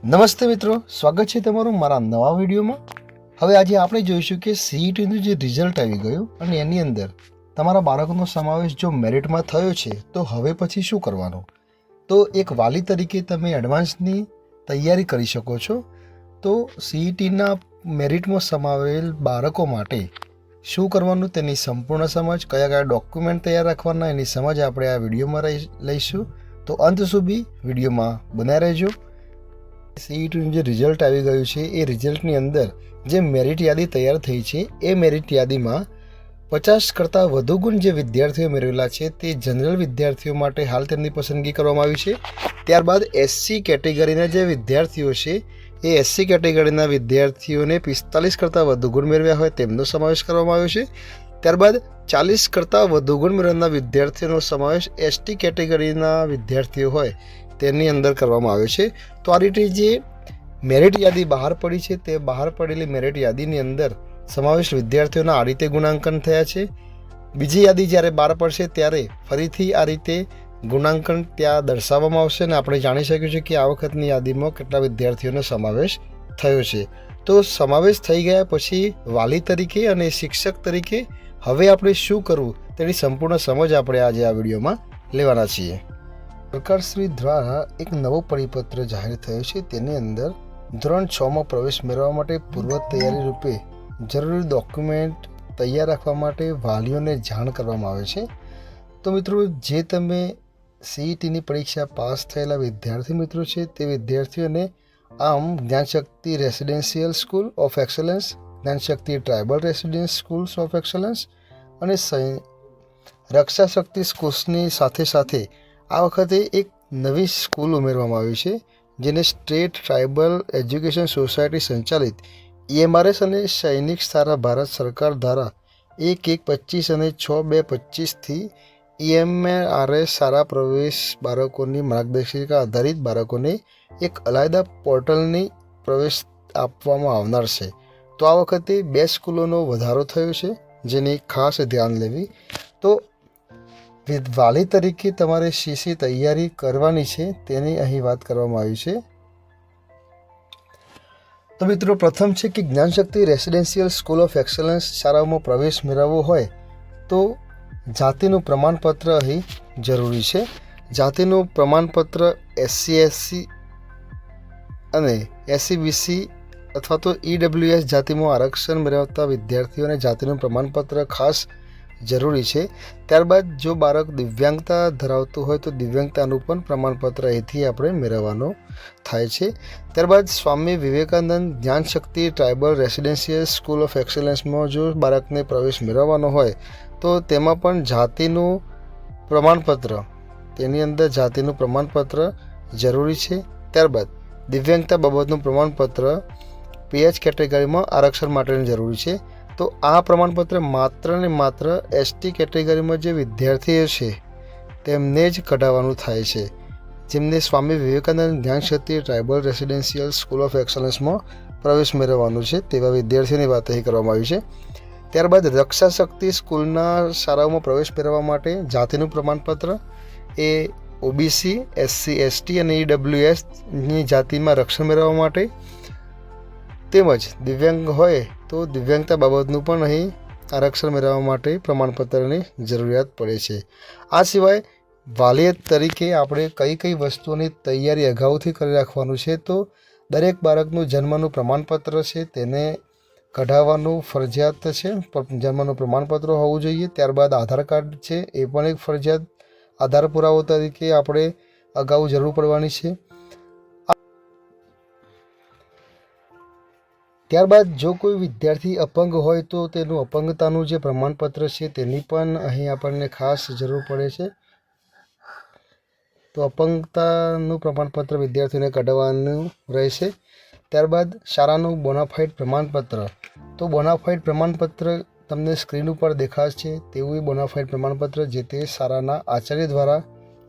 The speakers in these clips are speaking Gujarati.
નમસ્તે મિત્રો, સ્વાગત છે તમારું મારા નવા વિડીયોમાં। હવે આજે આપણે જોઈશું કે સીઈટીનું જે રિઝલ્ટ આવી ગયું અને એની અંદર તમારા બાળકનો સમાવેશ જો મેરિટમાં થયો છે તો હવે પછી શું કરવાનું। તો એક વાલી તરીકે તમે એડવાન્સની તૈયારી કરી શકો છો। તો સીઈટીના મેરિટમાં સમાવેલ બાળકો માટે શું કરવાનું તેની સંપૂર્ણ સમજ, કયા કયા ડોક્યુમેન્ટ તૈયાર રાખવાના એની સમજ આપણે આ વિડીયોમાં લઈશું। તો અંત સુધી વિડીયોમાં બન્યા રહેજો। સીઈટીનું જે રિઝલ્ટ આવી ગયું છે એ રિઝલ્ટની અંદર જે મેરિટ યાદી તૈયાર થઈ છે એ મેરિટ યાદીમાં 50 કરતાં વધુ ગુણ જે વિદ્યાર્થીઓ મેળવેલા છે તે જનરલ વિદ્યાર્થીઓ માટે હાલ તેમની પસંદગી કરવામાં આવી છે। ત્યારબાદ એસસી કેટેગરીના જે વિદ્યાર્થીઓ છે એ એસસી કેટેગરીના વિદ્યાર્થીઓને 45 કરતાં વધુ ગુણ મેળવ્યા હોય તેમનો સમાવેશ કરવામાં આવ્યો છે। ત્યારબાદ 40 કરતાં વધુ ગુણ મેળવનાર વિદ્યાર્થીઓનો સમાવેશ એસટી કેટેગરીના વિદ્યાર્થીઓ હોય તેની અંદર કરવામાં આવ્યો છે। તો આ રીતે જે મેરિટ યાદી બહાર પડી છે તે બહાર પડેલી મેરિટ યાદીની અંદર સમાવેશ વિદ્યાર્થીઓના આ રીતે ગુણાંકન થયા છે। બીજી યાદી જ્યારે બહાર પડશે ત્યારે ફરીથી આ રીતે ગુણાંકન ત્યાં દર્શાવવામાં આવશે અને આપણે જાણી શકીશું કે આ વખતની યાદીમાં કેટલા વિદ્યાર્થીઓનો સમાવેશ થયો છે। તો સમાવેશ થઈ ગયા પછી વાલી તરીકે અને શિક્ષક તરીકે હવે આપણે શું કરવું તેની સંપૂર્ણ સમજ આપણે આજે આ વિડીયોમાં લેવાના છીએ। સરકારશ્રી દ્વારા એક નવો પરિપત્ર જાહેર થયો છે। તેની અંદર ધોરણ 6માં પ્રવેશ મેળવવા માટે પૂર્વ તૈયારી રૂપે જરૂરી ડોક્યુમેન્ટ તૈયાર રાખવા માટે વાલીઓને જાણ કરવામાં આવે છે। તો મિત્રો, જે તમે સીઈટીની પરીક્ષા પાસ થયેલા વિદ્યાર્થી મિત્રો છે તે વિદ્યાર્થીઓને આમ Gyanshakti residential school of excellence, Gyanshakti tribal residence schools of excellence અને રક્ષા શક્તિ સ્કૂલ્સની સાથે સાથે આ વખતે એક નવી સ્કૂલ ઉમેરવામાં આવી છે જેને સ્ટેટ ટ્રાઇબલ એજ્યુકેશન સોસાયટી સંચાલિત EMRS અને સૈનિક સારા ભારત સરકાર દ્વારા 1/1/25 અને 6/2/25થી EMRS સારા પ્રવેશ બાળકોની માર્ગદર્શિકા આધારિત બાળકોને એક અલાયદા પોર્ટલની પ્રવેશ આપવામાં આવનાર છે। તો આ વખતે 2 સ્કૂલોનો વધારો થયો છે જેની ખાસ ધ્યાન લેવી। તો વાલી તરીકે તમારે શી તૈયારી કરવાની છે તેની અહીં વાત કરવામાં આવી છે। તો મિત્રો, પ્રથમ છે કે Gyanshakti residential school of excellence શાળાઓમાં પ્રવેશ મેળવવો હોય તો જાતિનું પ્રમાણપત્ર અહીં જરૂરી છે। જાતિનું પ્રમાણપત્ર SC/SC અને SC/BC અથવા તો EWS જાતિમાં આરક્ષણ મેળવતા વિદ્યાર્થીઓને જાતિનું પ્રમાણપત્ર ખાસ જરૂરી છે। ત્યારબાદ જો બાળક દિવ્યાંગતા ધરાવતું હોય તો દિવ્યાંગતાનું પણ પ્રમાણપત્ર અહીંથી આપણે મેળવવાનું થાય છે। ત્યારબાદ Swami Vivekananda Gyanshakti tribal residential school of એક્સલન્સમાં જો બાળકને પ્રવેશ મેળવવાનો હોય તો તેમાં પણ જાતિનું પ્રમાણપત્ર, તેની અંદર જાતિનું પ્રમાણપત્ર જરૂરી છે। ત્યારબાદ દિવ્યાંગતા બાબતનું પ્રમાણપત્ર PH કેટેગરીમાં આરક્ષણ માટેનું જરૂરી છે। તો આ પ્રમાણપત્ર માત્ર ને માત્ર એસટી કેટેગરીમાં જે વિદ્યાર્થીઓ છે તેમને જ કઢાવવાનું થાય છે, જેમને Swami Vivekananda Gyanshakti tribal residential school of એક્સલન્સમાં પ્રવેશ મેળવવાનું છે તેવા વિદ્યાર્થીઓની વાત અહીં કરવામાં આવી છે। ત્યારબાદ રક્ષા શક્તિ સ્કૂલના શાળાઓમાં પ્રવેશ મેળવવા માટે જાતિનું પ્રમાણપત્ર એ OBC, SC/ST અને EWSની જાતિમાં રક્ષણ મેળવવા માટે તેમજ દિવ્યાંગ હોય તો દિવ્યાંગતા બાબતનું પણ અહીં આરક્ષણ મેળવવા માટે પ્રમાણપત્રની જરૂરિયાત પડે છે। આ સિવાય વાલી તરીકે આપણે કઈ વસ્તુઓની તૈયારી અગાઉથી કરી રાખવાનું છે તો દરેક બાળકનું જન્મનું પ્રમાણપત્ર છે તેને કઢાવવાનું ફરજિયાત છે, જન્મનું પ્રમાણપત્ર હોવું જોઈએ। ત્યારબાદ આધાર કાર્ડ છે એ પણ એક ફરજિયાત આધાર પુરાવો તરીકે આપણે અગાઉ જરૂર પડવાની છે। ત્યારબાદ જો કોઈ વિદ્યાર્થી અપંગ હોય તો તેનું અપંગતાનું જે પ્રમાણપત્ર છે તેની પણ અહીં આપણને ખાસ જરૂર પડે છે। તો અપંગતાનું પ્રમાણપત્ર વિદ્યાર્થીઓને કઢાવવાનું રહેશે। ત્યારબાદ શાળાનું બોનાફાઇડ પ્રમાણપત્ર, તો બોનાફાઇડ પ્રમાણપત્ર તમને સ્ક્રીન ઉપર દેખાશે તેવું બોનાફાઇડ પ્રમાણપત્ર જે તે શાળાના આચાર્ય દ્વારા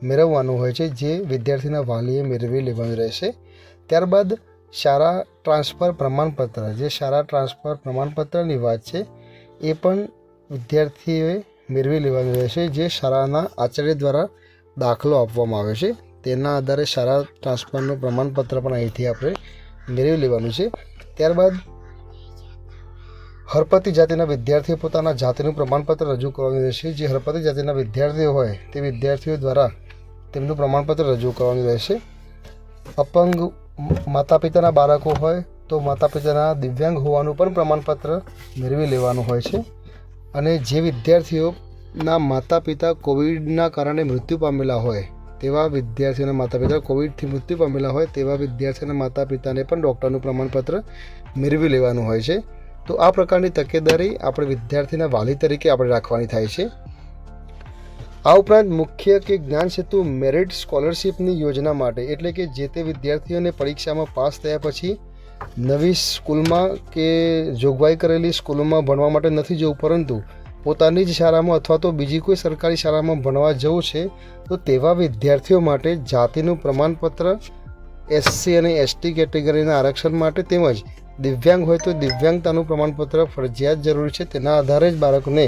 મેળવવાનું હોય છે, જે વિદ્યાર્થીના વાલીએ મેળવી લેવાનું રહેશે। ત્યારબાદ શાળા ટ્રાન્સફર પ્રમાણપત્ર, જે શાળા ટ્રાન્સફર પ્રમાણપત્રની વાત છે એ પણ વિદ્યાર્થીઓએ મેળવી લેવાનું રહેશે, જે શાળાના આચાર્ય દ્વારા દાખલો આપવામાં આવે છે તેના આધારે શાળા ટ્રાન્સફરનું પ્રમાણપત્ર પણ અહીંથી આપણે મેળવી લેવાનું છે. ત્યારબાદ હળપતિ જાતિના વિદ્યાર્થીઓ પોતાના જાતિનું પ્રમાણપત્ર રજૂ કરવાનું રહેશે. જે હળપતિ જાતિના વિદ્યાર્થીઓ હોય તે વિદ્યાર્થીઓ દ્વારા તેમનું પ્રમાણપત્ર રજૂ કરવાનું રહેશે. અપંગ માતા પિતાના બાળકો હોય તો માતા પિતાના દિવ્યાંગ હોવાનું પણ પ્રમાણપત્ર મેળવી લેવાનું હોય છે. અને જે વિદ્યાર્થીઓના માતા પિતા કોવિડના કારણે મૃત્યુ પામેલા હોય તેવા વિદ્યાર્થીઓના માતા પિતા કોવિડથી મૃત્યુ પામેલા હોય તેવા વિદ્યાર્થીઓના માતા પિતાને પણ ડૉક્ટરનું પ્રમાણપત્ર મેળવી લેવાનું હોય છે. તો આ પ્રકારની તકેદારી આપણે વિદ્યાર્થીના વાલી તરીકે આપણે રાખવાની થાય છે. આ ઉપરાંત મુખ્ય કે જ્ઞાન સેતુ મેરિટ સ્કોલરશિપની યોજના માટે એટલે કે જે તે વિદ્યાર્થીઓને પરીક્ષામાં પાસ થયા પછી નવી સ્કૂલમાં કે જોગવાઈ કરેલી સ્કૂલોમાં ભણવા માટે નથી જવું, પરંતુ પોતાની જ શાળામાં અથવા તો બીજી કોઈ સરકારી શાળામાં ભણવા જવું છે, તો તેવા વિદ્યાર્થીઓ માટે જાતિનું પ્રમાણપત્ર, SC અને ST કેટેગરીના આરક્ષણ માટે તેમજ દિવ્યાંગ હોય તો દિવ્યાંગતાનું પ્રમાણપત્ર ફરજિયાત જરૂરી છે. તેના આધારે જ બાળકને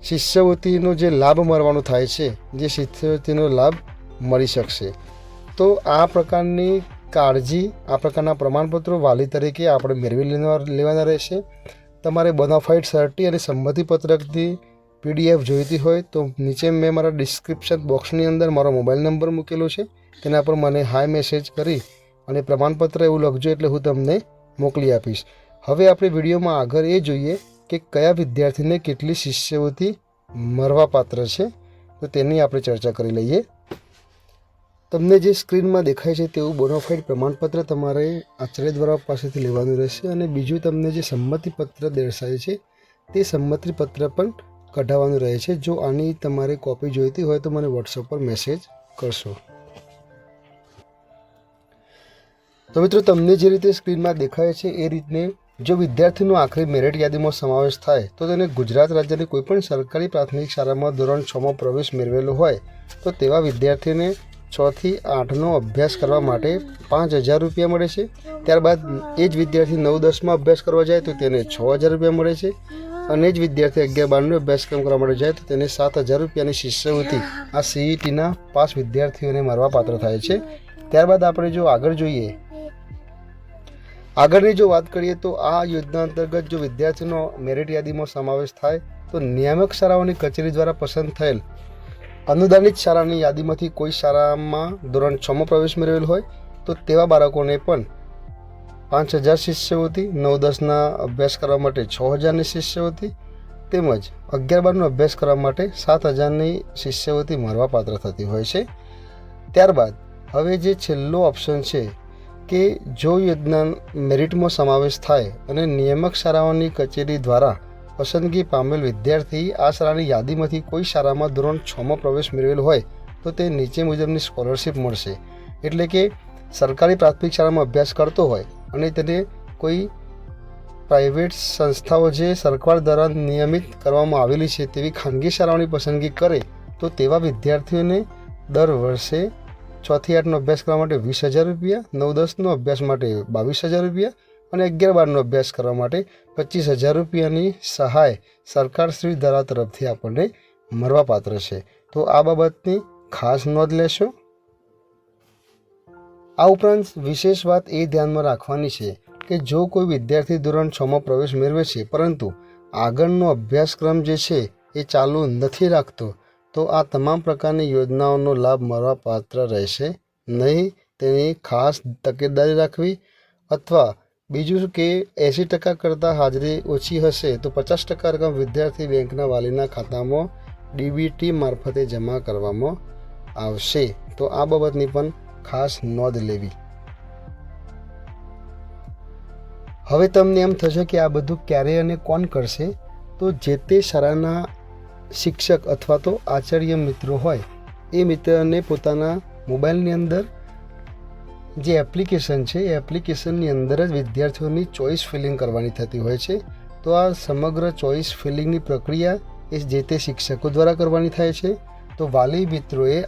શિષ્યવૃત્તિનો જે લાભ મળવાનો થાય છે, જે શિષ્યવૃત્તિનો લાભ મળી શકશે. તો આ પ્રકારની કાળજી, આ પ્રકારના પ્રમાણપત્રો વાલી તરીકે આપણે મેળવી લેવાના રહેશે. તમારે બોનાફાઇડ સર્ટી અને સંમતિપત્રકની PDF જોઈતી હોય તો નીચે મેં મારા ડિસ્ક્રિપ્શન બોક્સની અંદર મારો મોબાઈલ નંબર મૂકેલો છે, તેના પર મને હાય મેસેજ કરી અને પ્રમાણપત્ર એવું લખજો એટલે હું તમને મોકલી આપીશ. હવે આપણે વિડીયોમાં આગળ એ જોઈએ કે કયા વિદ્યાર્થીને કેટલી શિષ્યવૃત્તિ મળવાપાત્ર છે, તો તેની આપણે ચર્ચા કરી લઈએ. તમને જે સ્ક્રીનમાં દેખાય છે તેવું બોનાફાઇડ પ્રમાણપત્ર તમારે આચાર્ય દ્વારા પાસેથી લેવાનું રહેશે. અને બીજું તમને જે સંમતિપત્ર દર્શાવે છે તે સંમતિપત્ર પણ કઢાવવાનું રહે છે. જો આની તમારે કોપી જોઈતી હોય તો મને વોટ્સઅપ પર મેસેજ કરશો. તો મિત્રો, તમને જે રીતે સ્ક્રીનમાં દેખાય છે એ રીતને જો વિદ્યાર્થીનો આખરી મેરિટ યાદીમાં સમાવેશ થાય તો તેને ગુજરાત રાજ્યની કોઈપણ સરકારી પ્રાથમિક શાળામાં ધોરણ 6માં પ્રવેશ મેળવેલો હોય તો તેવા વિદ્યાર્થીને 6 થી 8નો અભ્યાસ કરવા માટે 5,000 રૂપિયા મળે છે. ત્યારબાદ એ જ વિદ્યાર્થી 9-10માં અભ્યાસ કરવા જાય તો તેને 6,000 રૂપિયા મળે છે. અને જ વિદ્યાર્થી 11-12નો અભ્યાસક્રમ કરવા માટે જાય તો તેને 7,000 રૂપિયાની શિષ્યવૃત્તિ આ CETના પાસ વિદ્યાર્થીઓને મળવાપાત્ર થાય છે. ત્યારબાદ આપણે જો આગળ જોઈએ, આગળની જો વાત કરીએ તો આ યોજના અંતર્ગત જો વિદ્યાર્થીનો મેરિટ યાદીમાં સમાવેશ થાય તો નિયામક શાળાઓની કચેરી દ્વારા પસંદ થયેલ અનુદાનિત શાળાની યાદીમાંથી કોઈ શાળામાં ધોરણ 6માં પ્રવેશ મેળવેલ હોય તો તેવા બાળકોને પણ 5,000 શિષ્યવૃત્તિ, 9-10ના અભ્યાસ કરવા માટે 6,000ની શિષ્યવૃત્તિ તેમજ 11-12નો અભ્યાસ કરવા માટે 7,000ની શિષ્યવૃત્તિ મળવાપાત્ર થતી હોય છે. ત્યારબાદ હવે જે છેલ્લો ઓપ્શન છે કે જો યોજના મેરિટમાં સમાવેશ થાય અને નિયામક શાળાઓની કચેરી દ્વારા પસંદગી પામેલ વિદ્યાર્થી આ શાળાની યાદીમાંથી કોઈ શાળામાં ધોરણ 6માં પ્રવેશ મેળવેલ હોય તો તે નીચે મુજબની સ્કોલરશિપ મળશે. એટલે કે સરકારી પ્રાથમિક શાળામાં અભ્યાસ કરતો હોય અને તેને કોઈ પ્રાઇવેટ સંસ્થાઓ જે સરકાર દ્વારા નિયમિત કરવામાં આવેલી છે તેવી ખાનગી શાળાઓની પસંદગી કરે તો તેવા વિદ્યાર્થીઓને દર વર્ષે 6 થી 8નો અભ્યાસ કરવા માટે 20,000 રૂપિયા, 9-10નો અભ્યાસ માટે 22,000 રૂપિયા અને 11-12નો અભ્યાસ કરવા માટે 25,000 રૂપિયાની સહાય સરકારશ્રી દ્વારા તરફથી આપણને મળવાપાત્ર છે. તો આ બાબતની ખાસ નોંધ લેશો. આ ઉપરાંત વિશેષ વાત એ ધ્યાનમાં રાખવાની છે કે જો કોઈ વિદ્યાર્થી ધોરણ 6માં પ્રવેશ મેળવે છે પરંતુ આગળનો અભ્યાસક્રમ જે છે એ ચાલુ નથી રાખતો તો આ તમામ પ્રકારની યોજનાઓનો લાભ મળવાપાત્ર રહેશે નહીં. તેની ખાસ તકેદારી રાખવી. અથવા બીજું કે 80% કરતાં હાજરી ઓછી હશે તો 50% રકમ વિદ્યાર્થી બેંકના વાલીના ખાતામાં DBT મારફતે જમા કરવામાં આવશે. તો આ બાબતની પણ ખાસ નોંધ લેવી. હવે તમને એમ થશે કે આ બધું ક્યારે અને કોણ કરશે, તો જે તે શાળાના શિક્ષક અથવા તો આચાર્ય મિત્રો હોય એ મિત્રને પોતાના મોબાઈલની અંદર જે એપ્લિકેશન છે એ એપ્લિકેશનની અંદર જ વિદ્યાર્થીઓની ચોઇસ ફિલિંગ કરવાની થતી હોય છે. તો આ સમગ્ર ચોઇસ ફિલિંગની પ્રક્રિયા એ જે તે શિક્ષકો દ્વારા કરવાની થાય છે. તો વાલી મિત્રોએ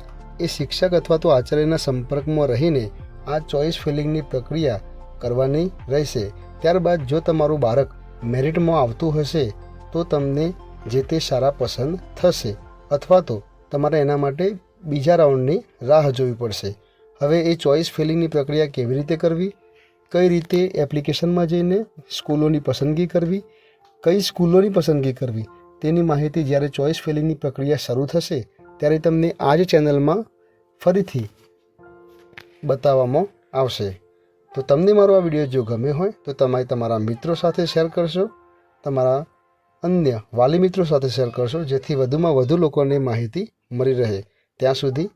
એ શિક્ષક અથવા તો આચાર્યના સંપર્કમાં રહીને આ ચોઇસ ફિલિંગની પ્રક્રિયા કરવાની રહેશે. ત્યારબાદ જો તમારું બાળક મેરિટમાં આવતું હશે તો તમને જે તે શાળા પસંદ થશે અથવા તો તમારે એના માટે બીજા રાઉન્ડની રાહ જોવી પડશે. હવે એ ચોઇસ ફિલિંગની પ્રક્રિયા કેવી રીતે કરવી, કઈ રીતે એપ્લિકેશનમાં જઈને સ્કૂલોની પસંદગી કરવી, કઈ સ્કૂલોની પસંદગી કરવી તેની માહિતી જ્યારે ચોઇસ ફિલિંગની પ્રક્રિયા શરૂ થશે ત્યારે તમને આ જ ચેનલમાં ફરીથી બતાવવામાં આવશે. તો તમને મારો આ વિડીયો જો ગમ્યો હોય તો તમે તમારા મિત્રો સાથે શેર કરશો, તમારા અન્ય વાલી મિત્રો સાથે શેર કરશો, જેથી વધુમાં વધુ લોકોને માહિતી મળી રહે. ત્યાં સુધી